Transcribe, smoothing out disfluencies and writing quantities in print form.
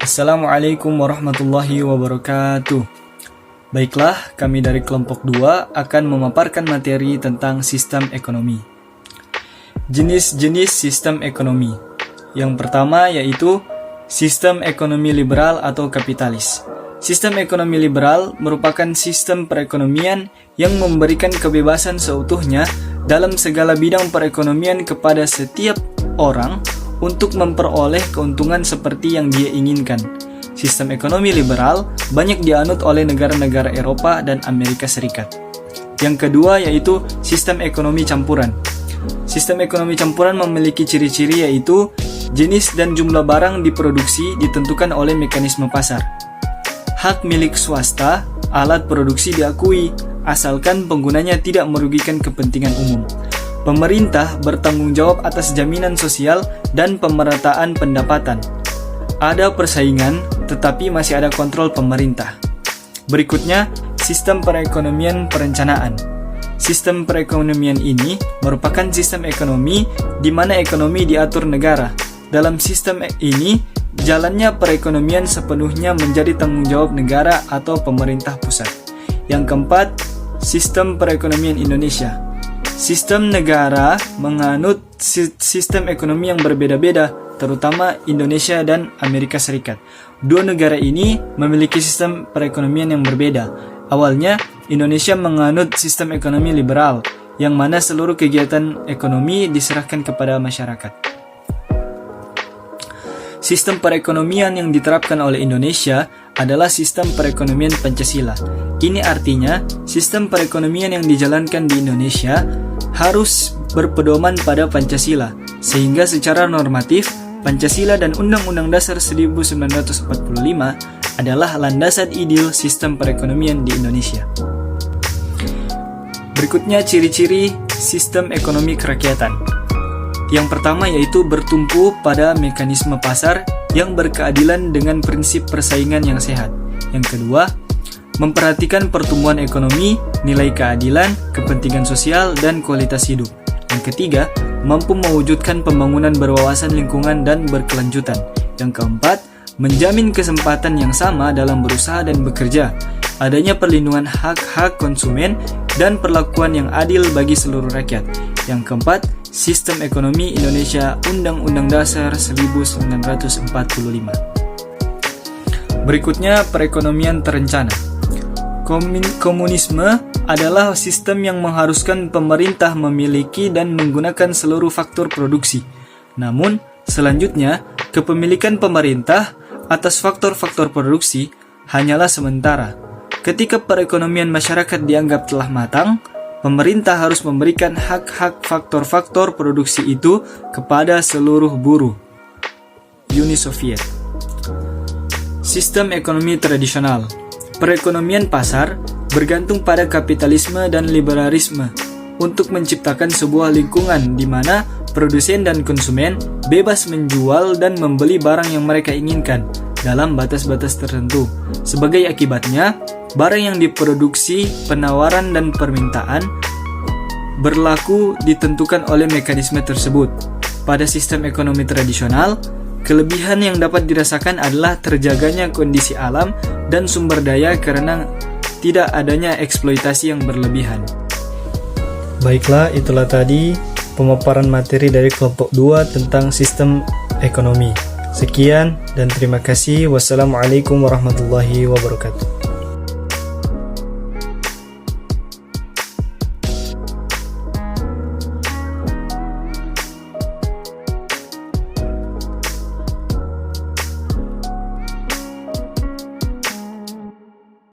Assalamualaikum warahmatullahi wabarakatuh. Baiklah, kami dari kelompok 2 akan memaparkan materi tentang sistem ekonomi. Jenis-jenis sistem ekonomi. Yang pertama yaitu sistem ekonomi liberal atau kapitalis. Sistem ekonomi liberal merupakan sistem perekonomian yang memberikan kebebasan seutuhnya dalam segala bidang perekonomian kepada setiap orang untuk memperoleh keuntungan seperti yang dia inginkan. Sistem ekonomi liberal banyak dianut oleh negara-negara Eropa dan Amerika Serikat. Yang kedua yaitu sistem ekonomi campuran. Sistem ekonomi campuran memiliki ciri-ciri yaitu jenis dan jumlah barang diproduksi ditentukan oleh mekanisme pasar. Hak milik swasta, alat produksi diakui, asalkan penggunanya tidak merugikan kepentingan umum. Pemerintah bertanggung jawab atas jaminan sosial dan pemerataan pendapatan. Ada persaingan, tetapi masih ada kontrol pemerintah. Berikutnya, sistem perekonomian perencanaan. Sistem perekonomian ini merupakan sistem ekonomi di mana ekonomi diatur negara. Dalam sistem ini, jalannya perekonomian sepenuhnya menjadi tanggung jawab negara atau pemerintah pusat. Yang keempat, sistem perekonomian Indonesia. Sistem negara menganut sistem ekonomi yang berbeda-beda, terutama Indonesia dan Amerika Serikat. Dua negara ini memiliki sistem perekonomian yang berbeda. Awalnya, Indonesia menganut sistem ekonomi liberal, yang mana seluruh kegiatan ekonomi diserahkan kepada masyarakat. Sistem perekonomian yang diterapkan oleh Indonesia adalah sistem perekonomian Pancasila. Ini artinya, sistem perekonomian yang dijalankan di Indonesia harus berpedoman pada Pancasila, sehingga secara normatif, Pancasila dan Undang-Undang Dasar 1945 adalah landasan ideal sistem perekonomian di Indonesia. Berikutnya ciri-ciri sistem ekonomi kerakyatan. Yang pertama yaitu bertumpu pada mekanisme pasar yang berkeadilan dengan prinsip persaingan yang sehat. Yang kedua, memperhatikan pertumbuhan ekonomi, nilai keadilan, kepentingan sosial, dan kualitas hidup. Yang ketiga, mampu mewujudkan pembangunan berwawasan lingkungan dan berkelanjutan. Yang keempat, menjamin kesempatan yang sama dalam berusaha dan bekerja, adanya perlindungan hak-hak konsumen, dan perlakuan yang adil bagi seluruh rakyat. Yang keempat, sistem ekonomi Indonesia Undang-Undang Dasar 1945. Berikutnya, perekonomian terencana. Komunisme adalah sistem yang mengharuskan pemerintah memiliki dan menggunakan seluruh faktor produksi. Namun, selanjutnya, kepemilikan pemerintah atas faktor-faktor produksi hanyalah sementara. Ketika perekonomian masyarakat dianggap telah matang, pemerintah harus memberikan hak-hak faktor-faktor produksi itu kepada seluruh buruh. Uni Soviet. Sistem ekonomi tradisional. Perekonomian pasar bergantung pada kapitalisme dan liberalisme untuk menciptakan sebuah lingkungan di mana produsen dan konsumen bebas menjual dan membeli barang yang mereka inginkan dalam batas-batas tertentu. Sebagai akibatnya, barang yang diproduksi, penawaran dan permintaan berlaku ditentukan oleh mekanisme tersebut. Pada sistem ekonomi tradisional, kelebihan yang dapat dirasakan adalah terjaganya kondisi alam dan sumber daya karena tidak adanya eksploitasi yang berlebihan. Baiklah, itulah tadi pemaparan materi dari kelompok 2 tentang sistem ekonomi. Sekian dan terima kasih. Wassalamualaikum warahmatullahi wabarakatuh.